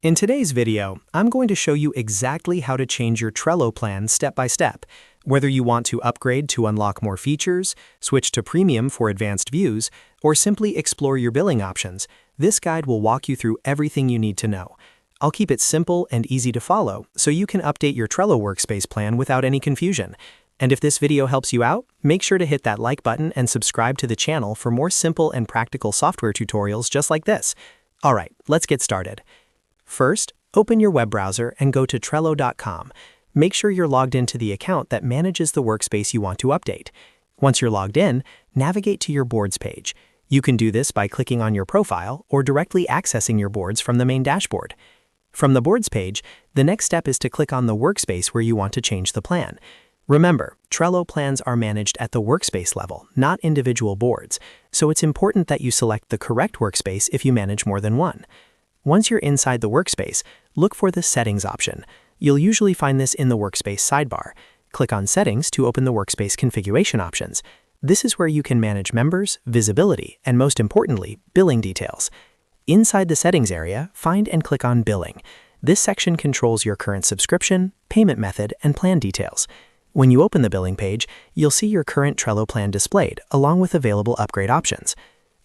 In today's video, I'm going to show you exactly how to change your Trello plan step by step. Whether you want to upgrade to unlock more features, switch to premium for advanced views, or simply explore your billing options, this guide will walk you through everything you need to know. I'll keep it simple and easy to follow so you can update your Trello Workspace plan without any confusion. And if this video helps you out, make sure to hit that like button and subscribe to the channel for more simple and practical software tutorials just like this. Alright, let's get started. First, open your web browser and go to Trello.com. Make sure you're logged into the account that manages the workspace you want to update. Once you're logged in, navigate to your boards page. You can do this by clicking on your profile or directly accessing your boards from the main dashboard. From the boards page, the next step is to click on the workspace where you want to change the plan. Remember, Trello plans are managed at the workspace level, not individual boards, so it's important that you select the correct workspace if you manage more than one. Once you're inside the workspace, look for the Settings option. You'll usually find this in the Workspace sidebar. Click on Settings to open the Workspace configuration options. This is where you can manage members, visibility, and most importantly, billing details. Inside the Settings area, find and click on Billing. This section controls your current subscription, payment method, and plan details. When you open the billing page, you'll see your current Trello plan displayed, along with available upgrade options.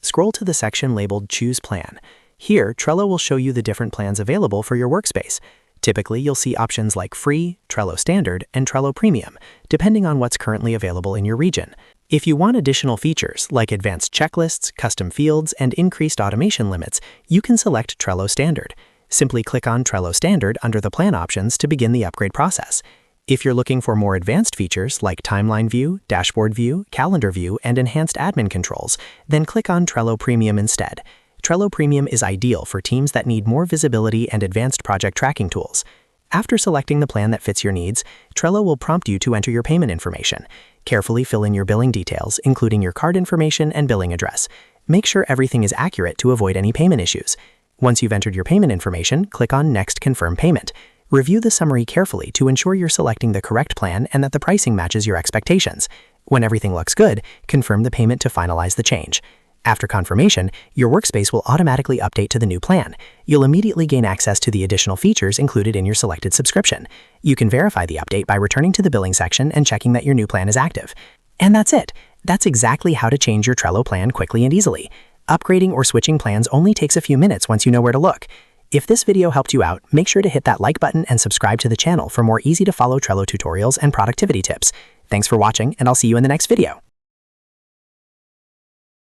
Scroll to the section labeled Choose Plan. Here, Trello will show you the different plans available for your workspace. Typically, you'll see options like Free, Trello Standard, and Trello Premium, depending on what's currently available in your region. If you want additional features like advanced checklists, custom fields, and increased automation limits, you can select Trello Standard. Simply click on Trello Standard under the plan options to begin the upgrade process. If you're looking for more advanced features like Timeline View, Dashboard View, Calendar View, and enhanced admin controls, then click on Trello Premium instead. Trello Premium is ideal for teams that need more visibility and advanced project tracking tools. After selecting the plan that fits your needs, Trello will prompt you to enter your payment information. Carefully fill in your billing details, including your card information and billing address. Make sure everything is accurate to avoid any payment issues. Once you've entered your payment information, click on Next Confirm Payment. Review the summary carefully to ensure you're selecting the correct plan and that the pricing matches your expectations. When everything looks good, confirm the payment to finalize the change. After confirmation, your workspace will automatically update to the new plan. You'll immediately gain access to the additional features included in your selected subscription. You can verify the update by returning to the billing section and checking that your new plan is active. And that's it. That's exactly how to change your Trello plan quickly and easily. Upgrading or switching plans only takes a few minutes once you know where to look. If this video helped you out, make sure to hit that like button and subscribe to the channel for more easy-to-follow Trello tutorials and productivity tips. Thanks for watching, and I'll see you in the next video.